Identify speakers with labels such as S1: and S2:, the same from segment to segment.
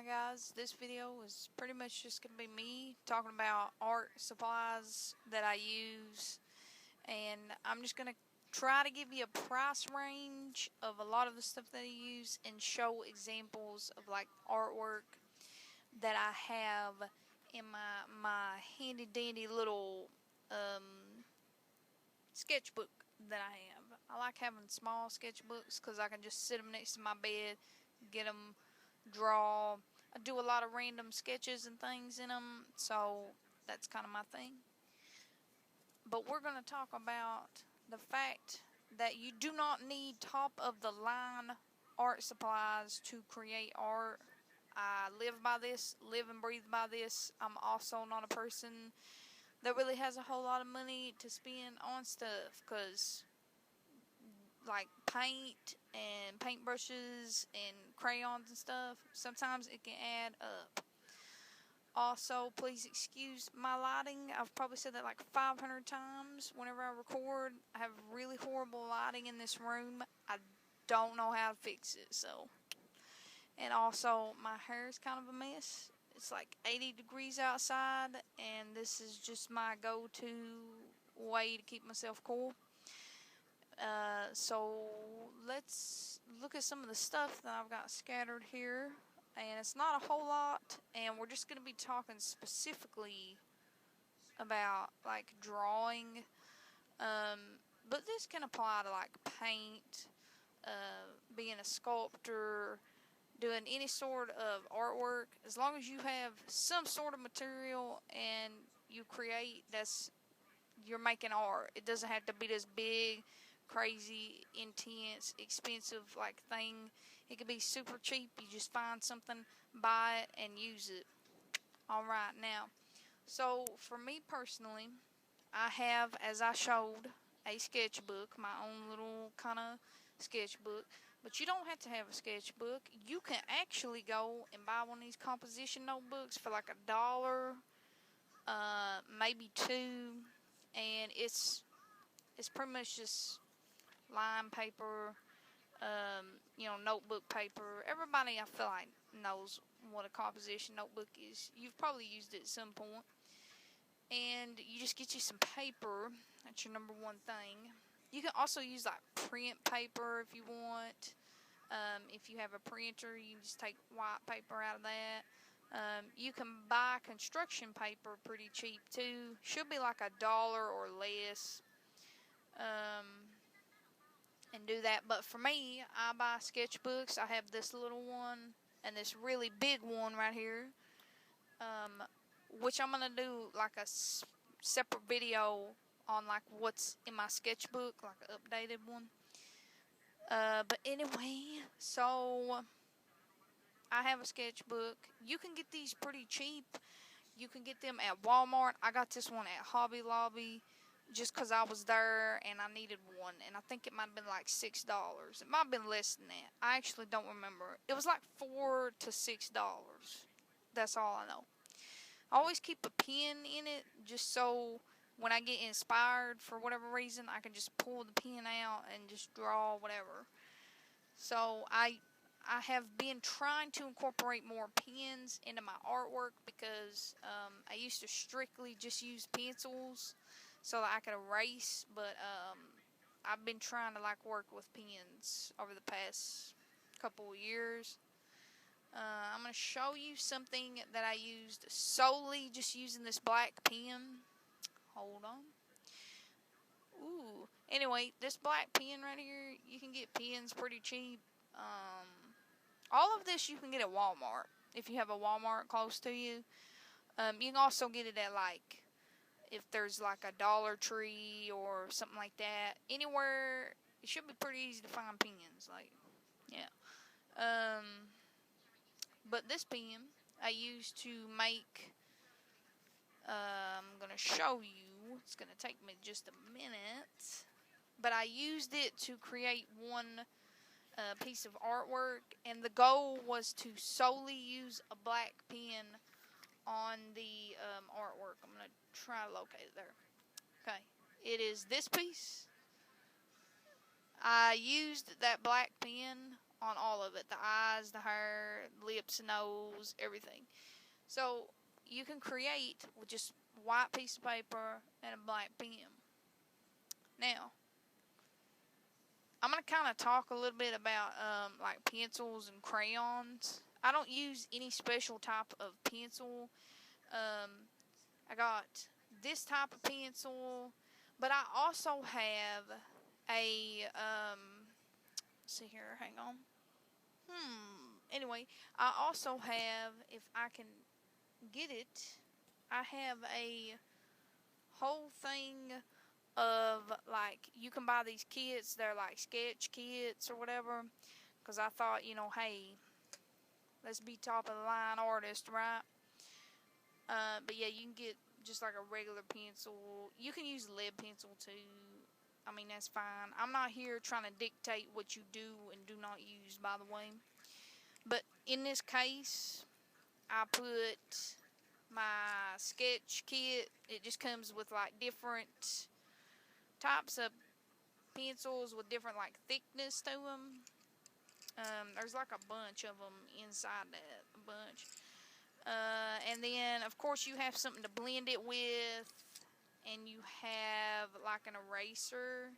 S1: Hi guys, this video is pretty much just going to be me talking about art supplies that I use, and I'm just going to try to give you a price range of a lot of the stuff that I use and show examples of like artwork that I have in my handy dandy little sketchbook that I have. I like having small sketchbooks because I can just sit them next to my bed, get them, draw. I do a lot of random sketches and things in them, so that's kind of my thing. But we're going to talk about the fact that you do not need top of the line art supplies to create art. I live by this, live and breathe by this. I'm also not a person that really has a whole lot of money to spend on stuff, because like paint and paintbrushes and crayons and stuff, sometimes it can add up. Also, please excuse my lighting. I've probably said that like 500 times whenever I record. I have really horrible lighting in this room. I don't know how to fix it, so. And also, my hair is kind of a mess. It's like 80 degrees outside, and this is just my go-to way to keep myself cool. So let's look at some of the stuff that I've got scattered here, and it's not a whole lot, and we're just going to be talking specifically about like drawing, but this can apply to like paint, being a sculptor, doing any sort of artwork. As long as you have some sort of material and you create, you're making art. It doesn't have to be this big, crazy, intense, expensive like thing. It could be super cheap. You just find something, buy it, and use it. Alright, now, so for me personally, I have, as I showed, a sketchbook, my own little kind of sketchbook. But you don't have to have a sketchbook. You can actually go and buy one of these composition notebooks for like $1, maybe $2, and it's pretty much just line paper, notebook paper. Everybody, I feel like, knows what a composition notebook is. You've probably used it at some point. And you just get you some paper. That's your number one thing. You can also use like print paper if you want. If you have a printer, you can just take white paper out of that. You can buy construction paper pretty cheap too. Should be like $1 or less. And do that. But for me, I buy sketchbooks. I have this little one and this really big one right here, which I'm gonna do like a separate video on like what's in my sketchbook, like an updated one. But anyway, so I have a sketchbook. You can get these pretty cheap. You can get them at Walmart. I got this one at Hobby Lobby just because I was there and I needed one. And I think it might have been like $6. It might have been less than that. I actually don't remember. It was like $4 to $6. That's all I know. I always keep a pen in it just so when I get inspired for whatever reason, I can just pull the pen out and just draw whatever. So I have been trying to incorporate more pens into my artwork because I used to strictly just use pencils so that I could erase, but I've been trying to like work with pens over the past couple of years. I'm going to show you something that I used solely just using this black pen. Hold on. Ooh. Anyway, this black pen right here, you can get pens pretty cheap. All of this you can get at Walmart if you have a Walmart close to you. You can also get it at like, if there's like a Dollar Tree or something like that. Anywhere, it should be pretty easy to find pens. Like, yeah. But this pen I used to make, I'm going to show you. It's going to take me just a minute. But I used it to create one piece of artwork, and the goal was to solely use a black pen on the artwork. I'm going to try to locate it there. Okay, it is this piece. I used that black pen on all of it. The eyes, the hair, lips, nose, everything. So you can create with just white piece of paper and a black pen. Now, I'm going to kind of talk a little bit about like pencils and crayons. I don't use any special type of pencil. I got this type of pencil, but I also have a, let's see here, hang on. Anyway, I also have, if I can get it, I have a whole thing of, like, you can buy these kits. They're like sketch kits or whatever, because I thought, you know, hey, let's be top of the line artist, right? But yeah, you can get just like a regular pencil. You can use lead pencil too. I mean, that's fine. I'm not here trying to dictate what you do and do not use, by the way. But in this case, I put my sketch kit. It just comes with like different types of pencils with different like thickness to them. There's like a bunch of them inside that, a bunch. And then, of course, you have something to blend it with, and you have like an eraser.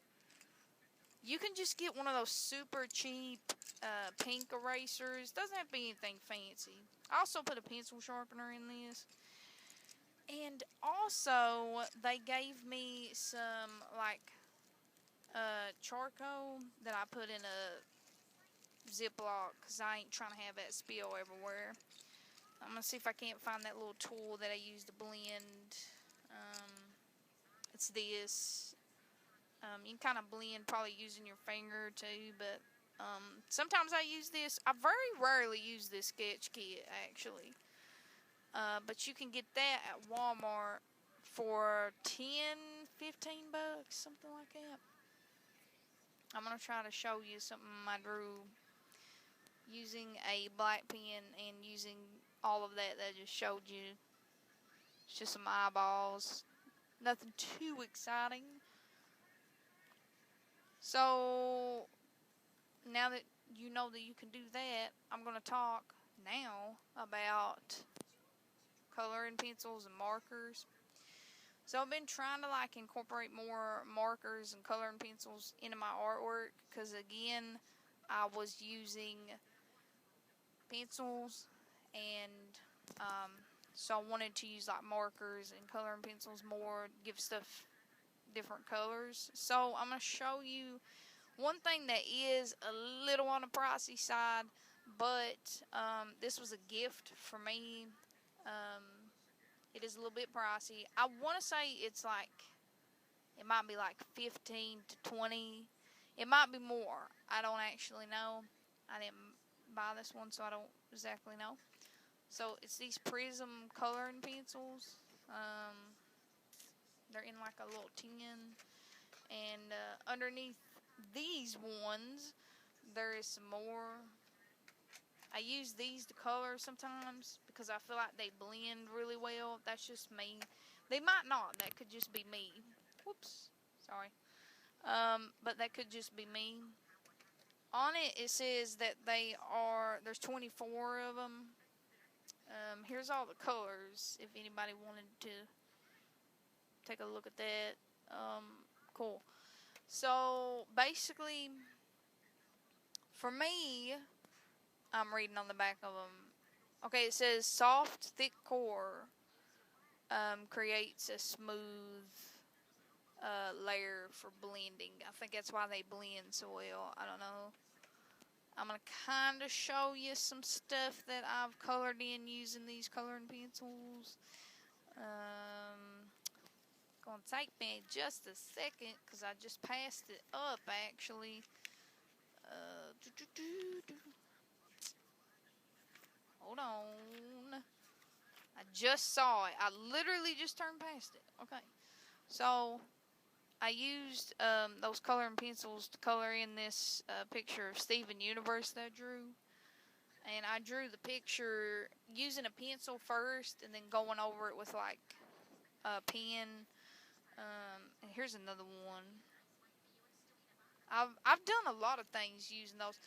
S1: You can just get one of those super cheap pink erasers. Doesn't have to be anything fancy. I also put a pencil sharpener in this. And also, they gave me some like charcoal that I put in a Ziploc, because I ain't trying to have that spill everywhere. I'm going to see if I can't find that little tool that I use to blend. It's this. You can kind of blend probably using your finger too, but sometimes I use this. I very rarely use this sketch kit, actually. But you can get that at Walmart for 10, 15 bucks, something like that. I'm going to try to show you something I drew using a black pen and using all of that I just showed you. It's just some eyeballs. Nothing too exciting. So, now that you know that you can do that, I'm going to talk now about coloring pencils and markers. So I've been trying to like incorporate more markers and coloring pencils into my artwork, because again, I was using pencils, and so I wanted to use like markers and coloring pencils more, give stuff different colors. So I'm going to show you one thing that is a little on the pricey side, but this was a gift for me. It is a little bit pricey. I want to say it's like, it might be like 15 to 20. It might be more. I don't actually know. I didn't buy this one, so I don't exactly know. So it's these Prism coloring pencils. They're in like a little tin. And underneath these ones, there is some more. I use these to color sometimes because I feel like they blend really well. That's just me. They might not. That could just be me. Whoops. Sorry. But that could just be me. On it, it says that there's 24 of them. Here's all the colors, if anybody wanted to take a look at that. Cool. So, basically, for me, I'm reading on the back of them. Okay, it says soft, thick core creates a smooth layer for blending. I think that's why they blend so well. I don't know. I'm going to kind of show you some stuff that I've colored in using these coloring pencils. Going to take me just a second because I just passed it up, actually. Hold on. I just saw it. I literally just turned past it. Okay. So, I used those coloring pencils to color in this picture of Steven Universe that I drew. And I drew the picture using a pencil first and then going over it with like a pen. And here's another one. I've done a lot of things using those.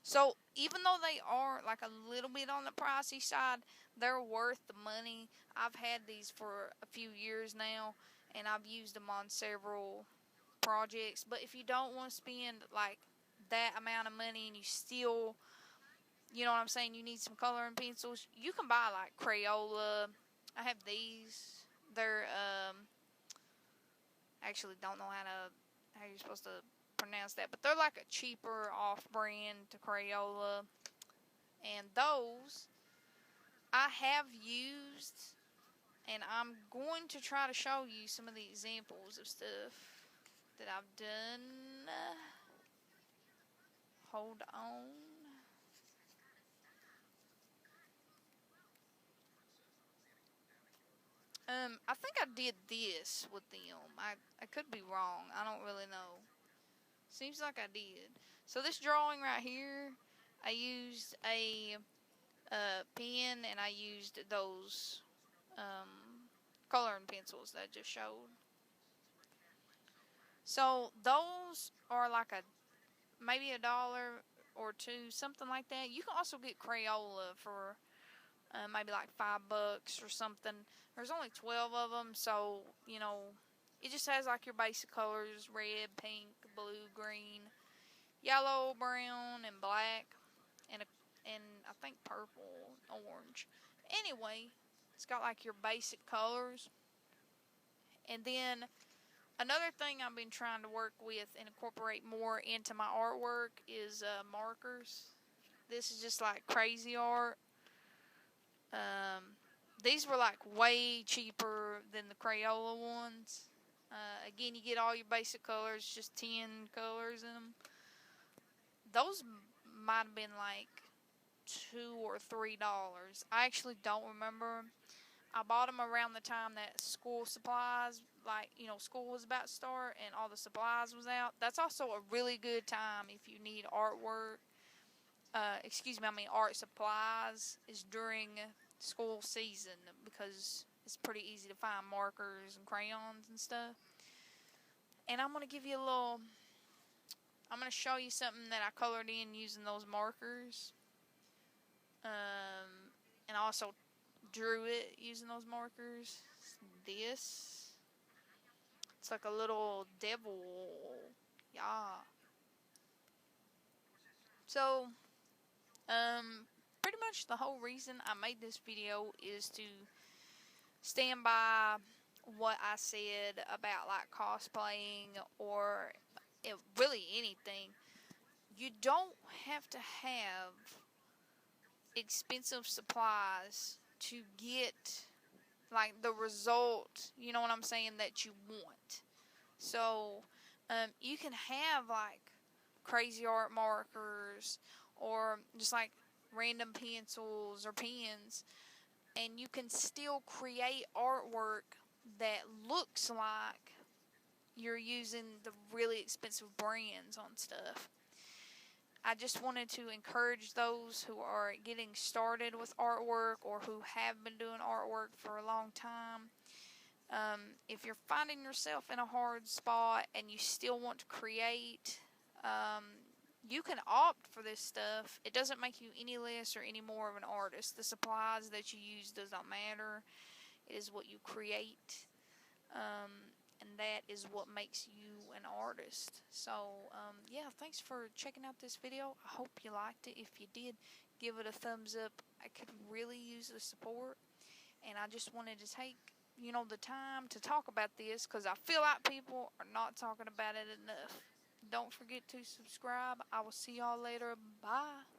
S1: So even though they are like a little bit on the pricey side, they're worth the money. I've had these for a few years now, and I've used them on several projects. But if you don't want to spend like that amount of money and you still, you know what I'm saying, you need some coloring pencils, you can buy like Crayola. I have these. They're actually don't know how you're supposed to pronounce that, but they're like a cheaper off-brand to Crayola. And those I have used, and I'm going to try to show you some of the examples of stuff that I've done. Hold on. I think I did this with them. I could be wrong. I don't really know. Seems like I did. So this drawing right here, I used a pen, and I used those coloring pencils that I just showed. So those are like maybe $1 or $2, something like that. You can also get Crayola for maybe like $5 or something. There's only 12 of them, so you know it just has like your basic colors: red, pink, blue, green, yellow, brown, and black, and I think purple, orange. Anyway, it's got like your basic colors. And then another thing I've been trying to work with and incorporate more into my artwork is markers. This is just like crazy art. Um, these were like way cheaper than the Crayola ones. Again, you get all your basic colors, just 10 colors in them. Those might have been like $2 or $3. I actually don't remember. I bought them around the time that school supplies, like, school was about to start and all the supplies was out. That's also a really good time if you need artwork. Art supplies is during school season because it's pretty easy to find markers and crayons and stuff. And I'm going to show you something that I colored in using those markers. And I also drew it using those markers. This. It's like a little devil. Yeah. So, pretty much the whole reason I made this video is to stand by what I said about like cosplaying or really anything. You don't have to have expensive supplies to get like the result, you know what I'm saying, that you want. So, you can have like crazy art markers or just like random pencils or pens, and you can still create artwork that looks like you're using the really expensive brands on stuff. I just wanted to encourage those who are getting started with artwork or who have been doing artwork for a long time. If you're finding yourself in a hard spot and you still want to create, you can opt for this stuff. It doesn't make you any less or any more of an artist. The supplies that you use does not matter. It is what you create. And that is what makes you an artist. So, yeah, thanks for checking out this video. I hope you liked it. If you did, give it a thumbs up. I could really use the support. And I just wanted to take, the time to talk about this because I feel like people are not talking about it enough. Don't forget to subscribe. I will see y'all later. Bye.